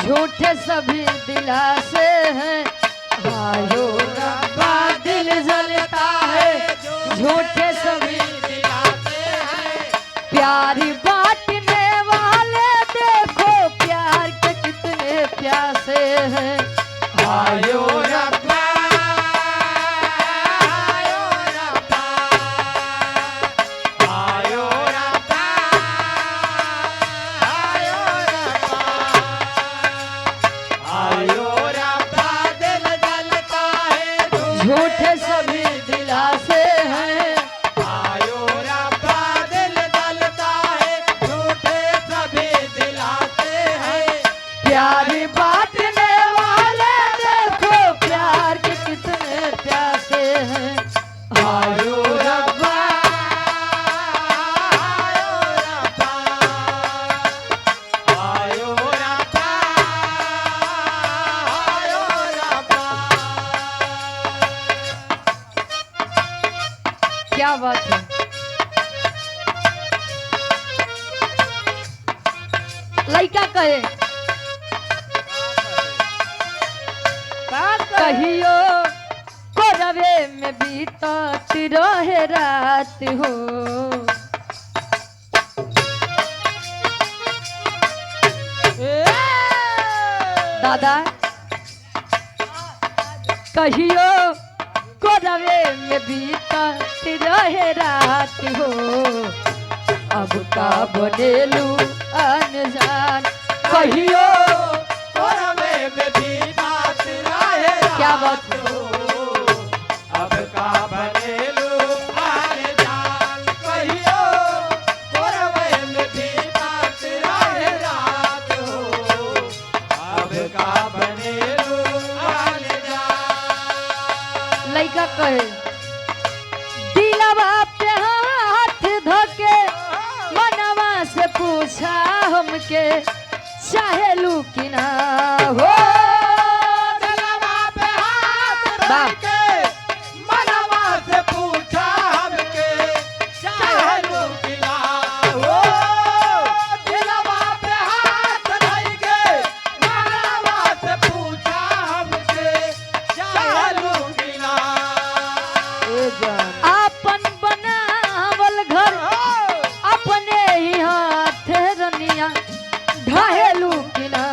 झूठे सभी दिलासे हैं, आयो रब्बा दिल जलता है, झूठे सभी दिलासे हैं। प्यारी बांटने वाले देखो प्यार के कितने प्यासे हैं, आयो रब्बा झूठे सभी दिलासे हैं, आयो रब्बा दिल जलता है, झूठे सभी दिलासे हैं। प्यारी बांटने वाले देखो प्यार के कितने प्यासे हैं, आयो रब्बा आयो रब्बा आयो रब्बा। क्या बात है। लड़का कहे कहियो कोरवे में बीतत रहे रात हो, दादा कहियो कोरवे में बीतत रहे रात हो, अब का बनेलू अनजान कहियो कोरवे में बीतात रहे क्या बात है। अब का बनेलू अनजान कहियो कोरवे में बीतात रहे रात हो, अब का बनेलू अनजान। लड़का कहे दिलवा पे हाथ धोके मनवा से पूछा हमके चाहेलू कि ना हो, दिलवा पे हाथ धरके मनवा से पूछा हमके चाहेलू कि ना हो। दिलवा पे हाथ धरके मनवा से पूछा हमके चाहेलू कि ना। आपन बनावल घर अपने ही हाथ रनिया ढाहेलू कि ना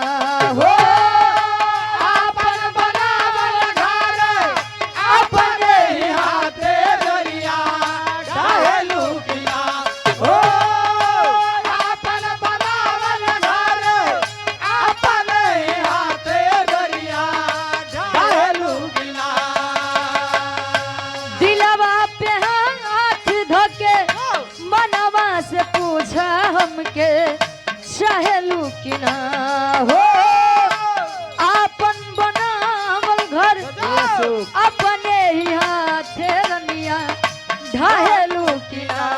हो, आपन बनावल घर अपने ही हाथे दरिया ढाहेलू कि ना हो। आपन बनावल घर अपने ही हाथे दरिया ढाहेलू कि ना। दिलवा पे हाथ धोके मनवा से पूछा हमके चाहेलू कि ना हो, आपन बनावल घर अपने ही हाथे रनिया ढाहेलू कि ना।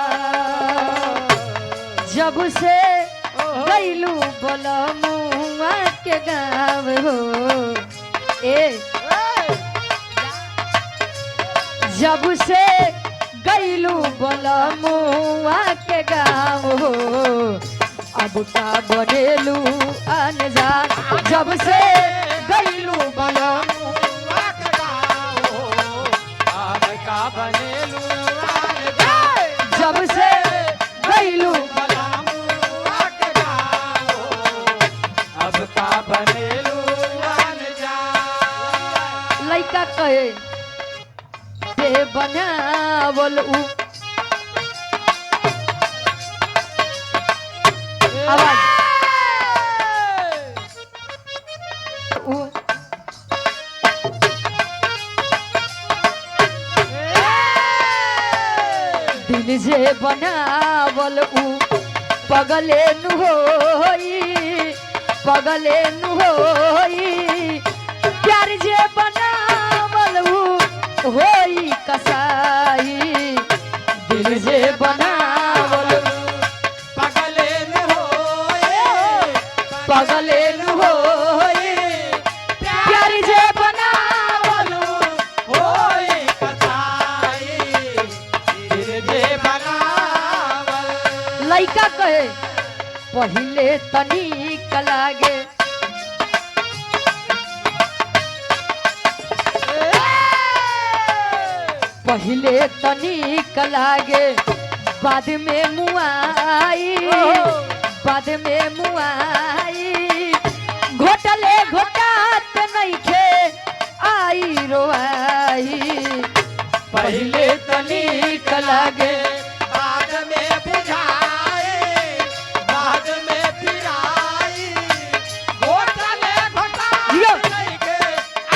जब से गईलू बलमुआ के गाँव हो, ए जब से गईलू बलमुआ के गाँव हो, अब का बनेलू अनजान, जब से गईलू बलमुआ के गाँव हो, अब का बनेलू अनजान। जब से गईलू बलमुआ के गाँव हो, अब का बनेलू अनजान। लड़का कहे ते बनावल उ आवाज उ दिल जे बनावल उ पगले नु होई, पगले नु होई, प्यार जे बनावल उ होई कसाई, दिल जे बनावल पगले न होए, पगले नु होई, प्यार जे बनावल होए कसाई, दिल जे बनावल। लइका कहे पहिले तनिक लागे पहले तनिक लागे बाद में मुआई बाद में मुआई घोटले घोटात नइखे आई रोआई पहले तनिक लागे बाद में बुझाए बाद में पिराई घोटले घोटात नइखे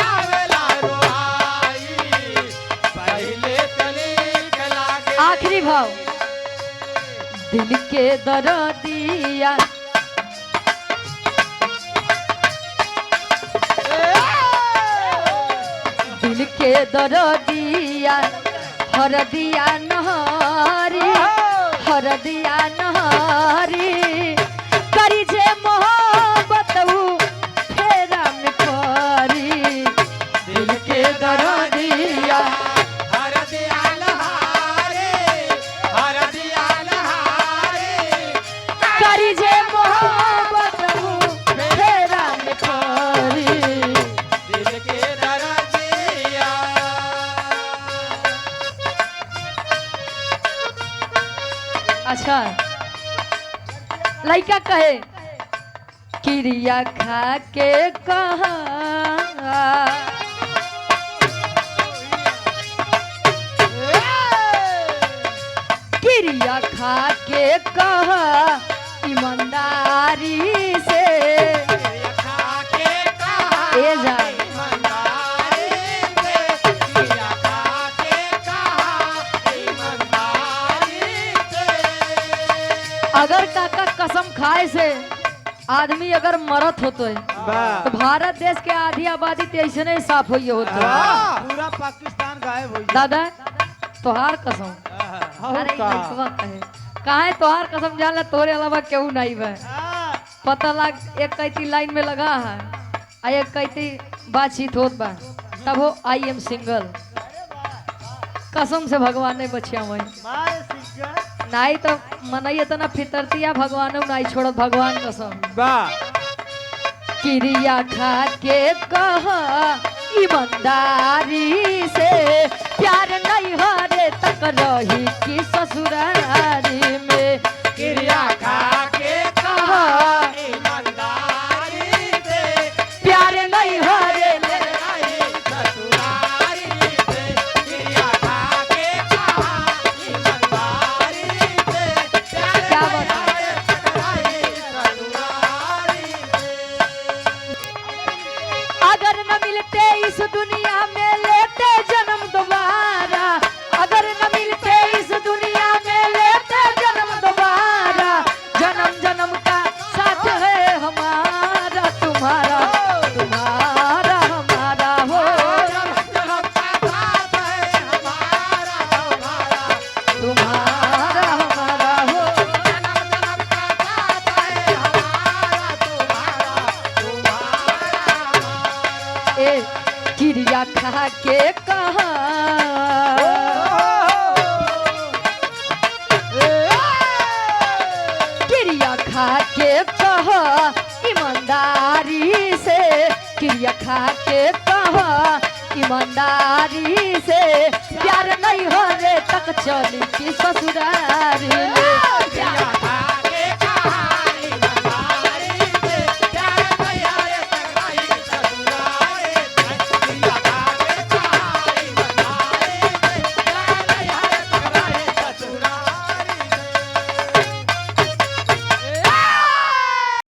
आवेला रोआई पहले तनिक लागे। आखिरी भाव दिल के दर्दिया दिल के दर्दिया हरदिया नहरी हरदिया नहरी करी जे मोहब्बत फेरा में परी दिल के दर्दिया हर दियाल हारे हर दियाल हारे करी जे मोहब्बत फेरा में परी दिल के दर्दिया। अच्छा लड़का कहे क्रिया खा के कहा क्रिया खा के कहा ईमानदारी से खा के कहा ए जा ईमानदारी से किया खा के कहा ईमानदारी से। अगर काका कसम खाए से आदमी अगर मरत होतो है तो भारत देश के आधी आबादी तो ऐसे नहीं साफ हुई होतो है। पूरा पाकिस्तान गायब हो दादा तोहार कसम अरे लड़कवा कहे काहे तोहार कसम जान ला तोरे अलावा केहू नहीं बा पता लग एक कैती लाइन में लगा है आ एक कैती बातचीत होत बा तब हो आई एम सिंगल कसम से भगवान ने बचिया वही नहीं तो मनई इतना फितरतिया भगवान नहीं छोड़त भगवान कसम क्रिया खा के कहा ईमानदारी से प्यार नहीं हरे तक रही कि ससुरारी में क्रिया खा के कहा ईमानदारी से प्यार नहीं हरे ले रही ससुरारी से। क्रिया खा के कहा ईमानदारी से प्यार क्या नहीं बात है? रही ससुरारी से। अगर न मिलते इस दुनिया में लेते जन्म दोबारा अगर न मिलते इस दुनिया में लेते जन्म दोबारा जन्म जन्म का साथ है हमारा तुम्हारा तुम्हारा हमारा हो तुम्हारा हमारा हो ए क्रिया खा के कहा क्रिया खा के कहा ईमानदारी से क्रिया खा के कहा ईमानदारी से प्यार नहीं होने तक चली कि ससुराल